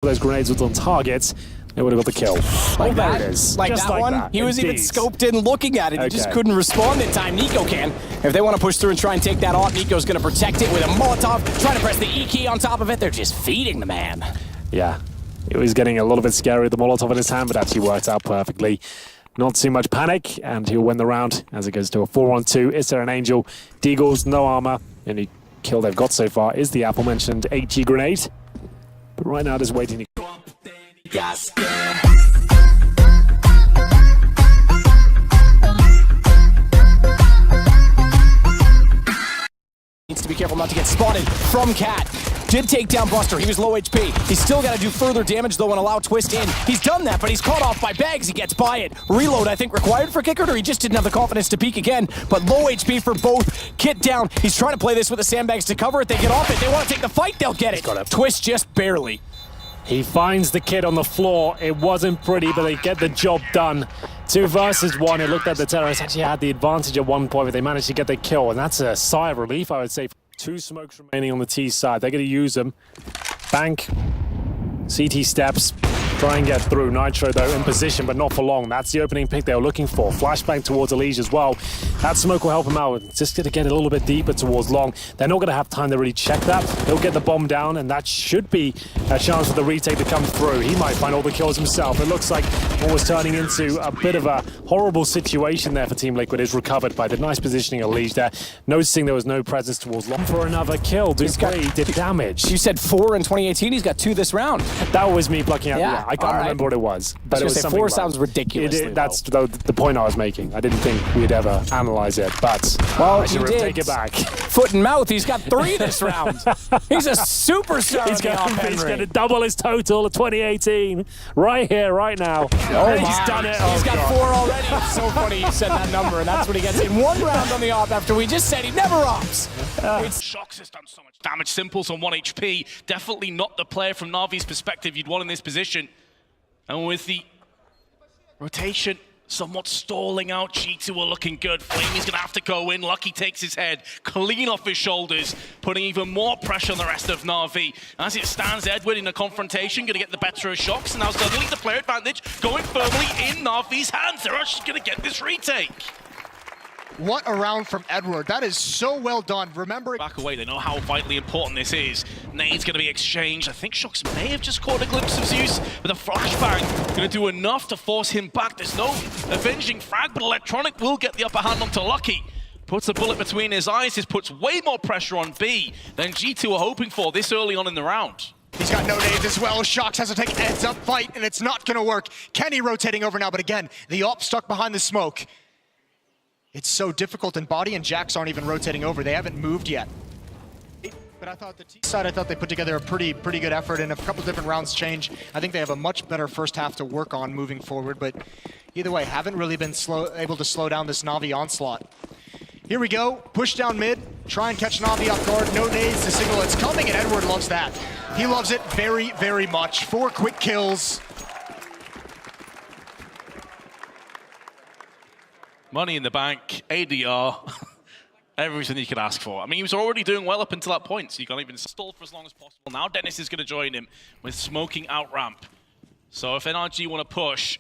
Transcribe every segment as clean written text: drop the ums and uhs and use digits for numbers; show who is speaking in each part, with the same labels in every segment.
Speaker 1: those grenades was on target, they would have got the kill.
Speaker 2: Like
Speaker 1: there
Speaker 2: that?
Speaker 1: it is.
Speaker 2: Like
Speaker 1: just
Speaker 2: that
Speaker 1: like
Speaker 2: one?
Speaker 1: that.
Speaker 2: He was even
Speaker 1: Indeed.
Speaker 2: scoped in looking at it. He just couldn't respond in time. Nico can. If they want to push through and try and take that off, Nico's going to protect it with a Molotov, trying to press the E key on top of it. They're just feeding the man.
Speaker 1: Yeah, it was getting a little bit scary with the Molotov in his hand, but actually worked out perfectly. Not too much panic, and he'll win the round as it goes to a 4-on-2. Is there an Angel? Deagles, no armor. The only kill they've got so far is the aforementioned HG grenade. But right now, just waiting to...
Speaker 2: Needs to be careful not to get spotted from Cat. Did take down Buster. He was low HP. He's still got to do further damage, though, and allow Twist in. He's done that, but he's caught off by Bags. He gets by it. Reload, I think, required for Kickard, or he just didn't have the confidence to peek again. But low HP for both. Kit down. He's trying to play this with the sandbags to cover it. They get off it. They want to take the fight. They'll get it. Twist just barely.
Speaker 1: He finds the kid on the floor. It wasn't pretty, but they get the job done. 2 versus 1. It looked like the terrorists actually had the advantage at one point, but they managed to get the kill, and that's a sigh of relief, I would say. 2 smokes remaining on the T side. They're going to use them. Bank. CT steps. Try and get through. Nitro, though, in position, but not for long. That's the opening pick they were looking for. Flashbang towards Elige as well. That smoke will help him out. Just going to get a little bit deeper towards long. They're not going to have time to really check that. They'll get the bomb down, and that should be a chance for the retake to come through. He might find all the kills himself. It looks like what was turning into a bit of a horrible situation there for Team Liquid is recovered by the nice positioning of Elige there. Noticing there was no presence towards long for another kill. Dupree did damage.
Speaker 2: You said 4 in 2018. He's got 2 this round.
Speaker 1: That was me plucking out.
Speaker 2: Yeah,
Speaker 1: I can't remember what it was. But it was something
Speaker 2: 4 sounds ridiculous.
Speaker 1: That's the point I was making. I didn't think we'd ever analyze it, but
Speaker 2: well,
Speaker 1: I should take it back.
Speaker 2: Foot and mouth. He's got 3 this round. He's a superstar. He's
Speaker 1: going to double his total of 2018 right here, right now.
Speaker 2: Oh,
Speaker 1: he's done it.
Speaker 2: He's got 4 already. It's so funny you said that number, and that's what he gets in 1 round on the op after we just said he never ops.
Speaker 3: Shox has done so much damage. Simple's on 1 HP. Definitely not the player from Na'Vi's perspective you'd want in this position. And with the rotation somewhat stalling out, G2 are looking good. Flamey's going to have to go in. Lucky takes his head clean off his shoulders, putting even more pressure on the rest of Na'Vi. As it stands, Edward in a confrontation, going to get the better of Shox. And now suddenly the player advantage going firmly in Na'Vi's hands. They're actually going to get this retake.
Speaker 4: What a round from Edward. That is so well done. Remember,
Speaker 3: back away, they know how vitally important this is. Nade's going to be exchanged. I think Shox may have just caught a glimpse of Zeus, but the flashbang going to do enough to force him back. There's no avenging frag, but Electronic will get the upper hand onto Lucky. Puts a bullet between his eyes. This puts way more pressure on B than G2 are hoping for this early on in the round.
Speaker 4: He's got no nades as well. Shox has to take a heads-up fight, and it's not going to work. Kenny rotating over now, but again, the op stuck behind the smoke. It's so difficult, and Body and Jax aren't even rotating over. They haven't moved yet. But I thought the T side, they put together a pretty good effort, and if a couple different rounds change, I think they have a much better first half to work on moving forward. But either way, haven't really been able to slow down this Na'Vi onslaught. Here we go, push down mid, try and catch Na'Vi off guard. No nades to signal it's coming, and Edward loves that. He loves it very, very much. 4 quick kills.
Speaker 3: Money in the bank, ADR, everything you could ask for. I mean, he was already doing well up until that point, so you can't even stall for as long as possible. Now Dennis is going to join him with smoking out ramp. So if NRG want to push,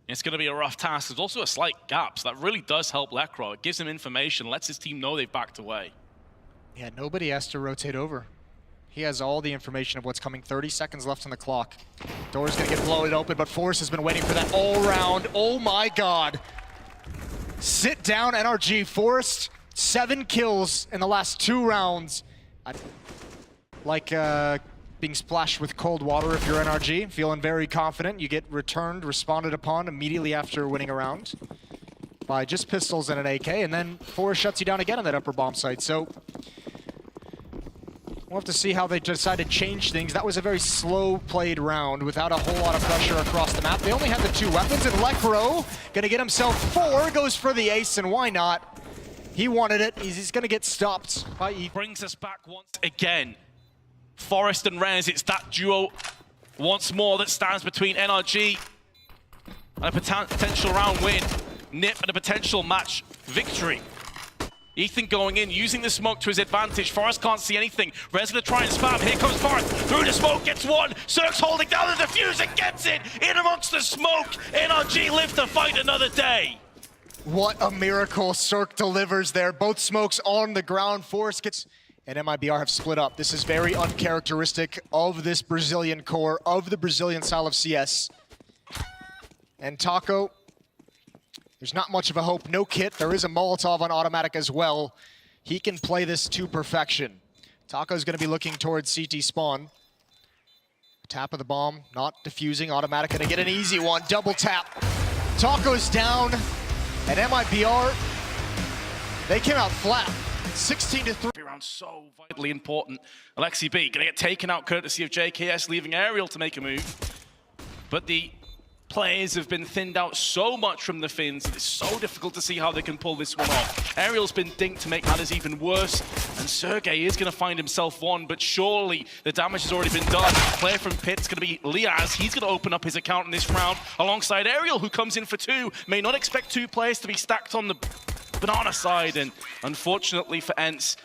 Speaker 3: it's going to be a rough task. There's also a slight gap, so that really does help Lekro. It gives him information, lets his team know they've backed away.
Speaker 4: Yeah, nobody has to rotate over. He has all the information of what's coming. 30 seconds left on the clock. Door's going to get blown open, but Forrest has been waiting for that all round. Oh my god. Sit down, NRG. Forrest, 7 kills in the last 2 rounds. Like being splashed with cold water if you're NRG. Feeling very confident. You get responded upon immediately after winning a round by just pistols and an AK, and then Forrest shuts you down again on that upper bomb site. So we'll have to see how they decide to change things. That was a very slow played round without a whole lot of pressure across the map. They only had the 2 weapons, and Lekro gonna get himself 4, goes for the ace, and why not? He wanted it. He's gonna get stopped by E.
Speaker 3: Brings us back once again. Forrest and Rez, it's that duo once more that stands between NRG and a potential round win. Nip and a potential match victory. Ethan going in, using the smoke to his advantage. Forrest can't see anything. Rez gonna try and spam. Here comes Forrest. Through the smoke, gets one. Cirque's holding down the defuse and gets it. In amongst the smoke. NRG live to fight another day.
Speaker 4: What a miracle Cirque delivers there. Both smokes on the ground. Forrest gets... And MIBR have split up. This is very uncharacteristic of this Brazilian core, of the Brazilian style of CS. And Taco, there's not much of a hope. No kit. There is a Molotov on automatic as well. He can play this to perfection. Taco's going to be looking towards CT spawn. Tap of the bomb, not defusing. Automatic going to get an easy one. Double tap. Taco's down. And MIBR, they came out flat. 16-3.
Speaker 3: Round so vitally important. Alexi B gonna get taken out courtesy of JKS, leaving Aerial to make a move. But the players have been thinned out so much from the Finns, it's so difficult to see how they can pull this one off. Aerial's been dinked to make matters even worse, and Sergey is gonna find himself one, but surely the damage has already been done. Player from Pit's gonna be Liaz. He's gonna open up his account in this round alongside Aerial, who comes in for two. May not expect two players to be stacked on the banana side, and unfortunately for Ents,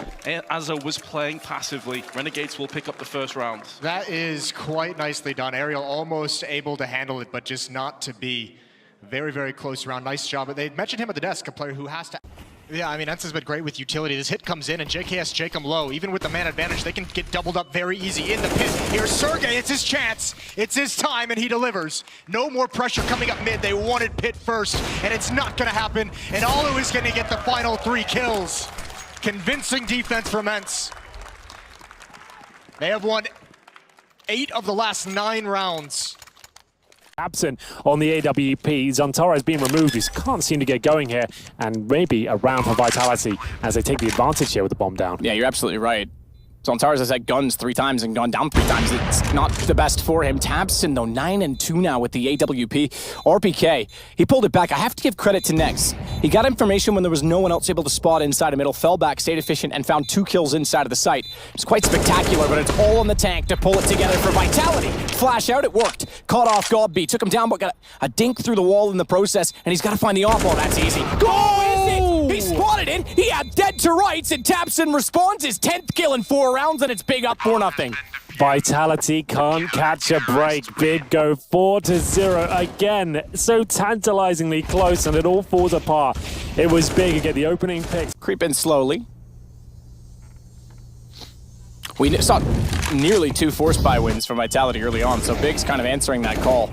Speaker 3: Azo was playing passively. Renegades will pick up the first round.
Speaker 4: That is quite nicely done. Aerial almost able to handle it, but just not to be. Very, very close round. Nice job. But they mentioned him at the desk, a player who has to... Yeah, I mean, Ents has been great with utility. This hit comes in, and JKS jake him low. Even with the man advantage, they can get doubled up very easy in the pit. Here's Sergey, it's his chance. It's his time, and he delivers. No more pressure coming up mid. They wanted pit first, and it's not gonna happen. And Alu is gonna get the final 3 kills. Convincing defense from Ents. They have won 8 of the last 9 rounds.
Speaker 1: Absent on the AWP. Zantara has been removed. He can't seem to get going here, and maybe a round for Vitality as they take the advantage here with the bomb down.
Speaker 2: Yeah, you're absolutely right. Zantara has had guns 3 times and gone down 3 times. It's not the best for him. tabseN, though, 9-2 now with the AWP. RPK, he pulled it back. I have to give credit to Nex. He got information when there was no one else able to spot inside of middle, fell back, stayed efficient, and found 2 kills inside of the site. It's quite spectacular, but it's all on the tank to pull it together for Vitality. Flash out, it worked. Caught off Godby, took him down, but got a dink through the wall in the process, and he's got to find the off. Oh, that's easy. He spotted it, he had dead to rights, and tabseN responds his 10th kill in 4 rounds, and it's big up 4-0.
Speaker 1: Vitality can't catch a break. Big go 4-0 again. So tantalizingly close, and it all falls apart. It was big to get the opening pick.
Speaker 2: Creep in slowly. We saw nearly 2 force buy wins from Vitality early on, so Big's kind of answering that call.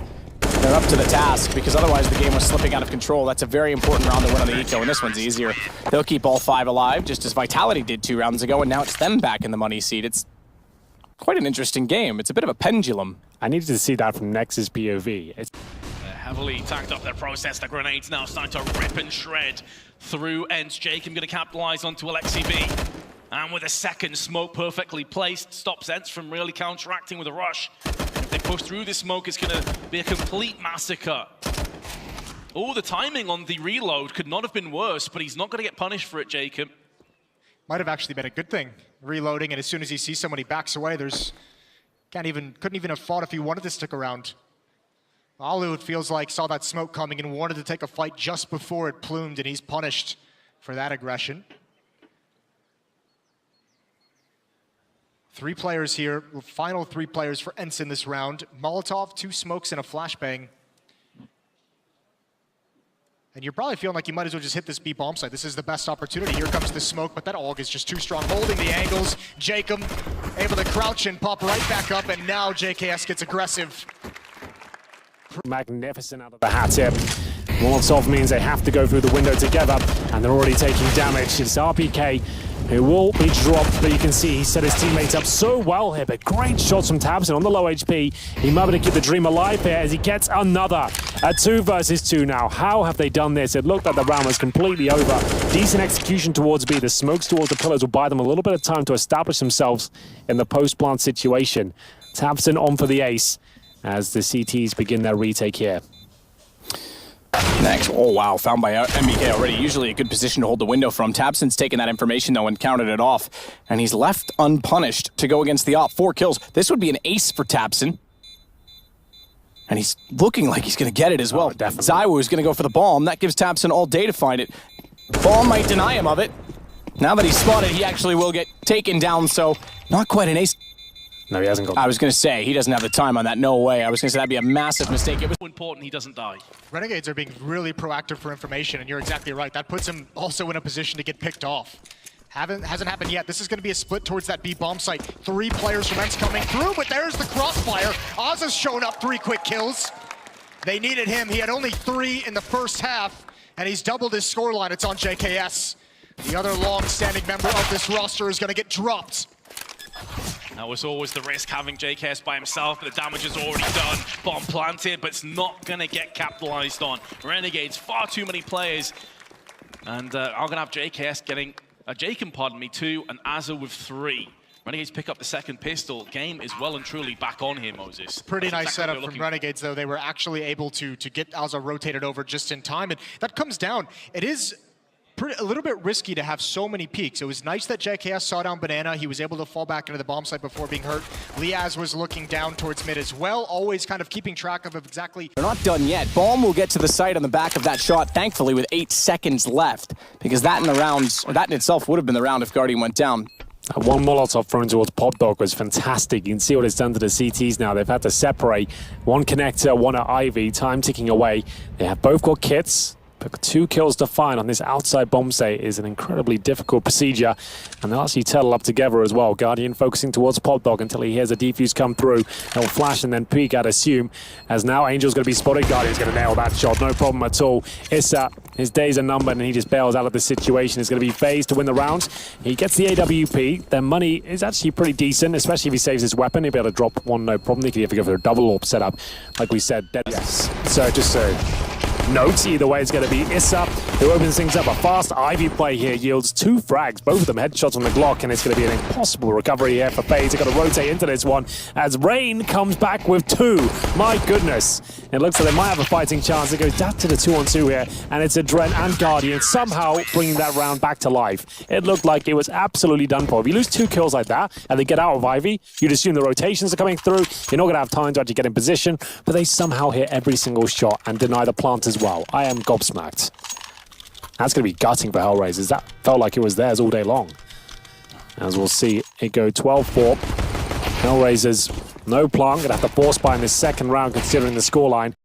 Speaker 2: They're up to the task, because otherwise the game was slipping out of control. That's a very important round to win on the eco, and this one's easier. They'll keep all 5 alive, just as Vitality did 2 rounds ago, and now it's them back in the money seat. It's quite an interesting game. It's a bit of a pendulum.
Speaker 1: I needed to see that from Nex's POV.
Speaker 3: They're heavily tacked up their process. The grenades now starting to rip and shred through Ents. Jacob going to capitalize onto Alexi B. And with a second smoke perfectly placed, stops Ents from really counteracting with a rush. If they push through this smoke, it's going to be a complete massacre. Oh, the timing on the reload could not have been worse, but he's not going to get punished for it, Jacob.
Speaker 4: Might have actually been a good thing. Reloading, and as soon as he sees someone, he backs away. Couldn't even have fought if he wanted to stick around. Alu, it feels like, saw that smoke coming and wanted to take a fight just before it plumed, and he's punished for that aggression. 3 players here, final 3 players for Ents in this round. Molotov, 2 smokes, and a flashbang. And you're probably feeling like you might as well just hit this B bomb site. This is the best opportunity. Here comes the smoke, but that AUG is just too strong. Holding the angles. Jacob able to crouch and pop right back up, and now JKS gets aggressive.
Speaker 1: Magnificent out of the hat here. Molotov means they have to go through the window together, and they're already taking damage. It's RPK who will be dropped, but you can see he set his teammates up so well here, but great shots from tabseN on the low HP. He might be able to keep the dream alive here as he gets another. A 2 versus 2 now. How have they done this? It looked like the round was completely over. Decent execution towards B. The smokes towards the pillars will buy them a little bit of time to establish themselves in the post-plant situation. tabseN on for the ace as the CTs begin their retake here.
Speaker 2: Next, oh wow, found by MBK already. Usually a good position to hold the window from. tabseN's taken that information though and counted it off. And he's left unpunished to go against the op. 4 kills. This would be an ace for tabseN. And he's looking like he's going to get it as well.
Speaker 1: Definitely.
Speaker 2: Zywo is going to go for the bomb. That gives tabseN all day to find it. Bomb might deny him of it. Now that he's spotted, he actually will get taken down, so not quite an ace.
Speaker 1: No, he hasn't got.
Speaker 2: I was going to say, he doesn't have the time on that, no way. I was going to say that'd be a massive mistake. It was
Speaker 3: So important he doesn't die.
Speaker 4: Renegades are being really proactive for information, and you're exactly right. That puts him also in a position to get picked off. Hasn't happened yet. This is going to be a split towards that B bomb site. 3 players from Ents coming through, but there's the crossfire. Oz's showing up 3 quick kills. They needed him. He had only 3 in the first half, and he's doubled his scoreline. It's on JKS. The other long-standing member of this roster is going to get dropped.
Speaker 3: That was always the risk, having JKS by himself, but the damage is already done. Bomb planted, but it's not going to get capitalized on. Renegades, far too many players. And I'm going to have JKS getting, Jacob, pardon me, 2, and Azza with 3. Renegades pick up the second pistol. Game is well and truly back on here, Moses.
Speaker 4: Pretty
Speaker 3: That's
Speaker 4: nice
Speaker 3: exactly
Speaker 4: setup
Speaker 3: what
Speaker 4: from
Speaker 3: we're
Speaker 4: Renegades, though. They were actually able to get Azza rotated over just in time, and that comes down. It is a little bit risky to have so many peaks. It was nice that JKS saw down Banana. He was able to fall back into the bomb site before being hurt. Liaz was looking down towards mid as well, always kind of keeping track of exactly.
Speaker 2: They're not done yet. Bomb will get to the site on the back of that shot, thankfully, with 8 seconds left, because that in the rounds, or that in itself would have been the round if Guardian went down.
Speaker 1: One Molotov thrown towards Pop Dog was fantastic. You can see what it's done to the CTs now. They've had to separate. One connector, one at Ivy. Time ticking away. They have both got kits. But 2 kills to find on this outside bomb site is an incredibly difficult procedure. And they'll actually turtle up together as well. Guardian focusing towards Pop Dog until he hears a defuse come through. He'll flash and then peek, I'd assume. As now Angel's going to be spotted. Guardian's going to nail that shot. No problem at all. Issa, his days are numbered and he just bails out of the situation. It's going to be FaZe to win the round. He gets the AWP. Their money is actually pretty decent, especially if he saves his weapon. He'll be able to drop one, no problem. He can even go for a double AWP setup. Like we said, dead. Yes. So just so notes, either way, it's going to be Issa who opens things up. A fast Ivy play here yields 2 frags, both of them headshots on the Glock, and it's going to be an impossible recovery here for FaZe. They've got to rotate into this one as Rain comes back with 2. My goodness. It looks like they might have a fighting chance. It goes down to the 2-on-2 here, and it's Adren and Guardian somehow bringing that round back to life. It looked like it was absolutely done for. If you lose 2 kills like that and they get out of Ivy, you'd assume the rotations are coming through. You're not going to have time to actually get in position, but they somehow hit every single shot and deny the plant as well. I am gobsmacked. That's going to be gutting for Hellraisers. That felt like it was theirs all day long. As we'll see it go 12-4. Hellraisers, no plant. Going to have to force buy in this second round considering the scoreline.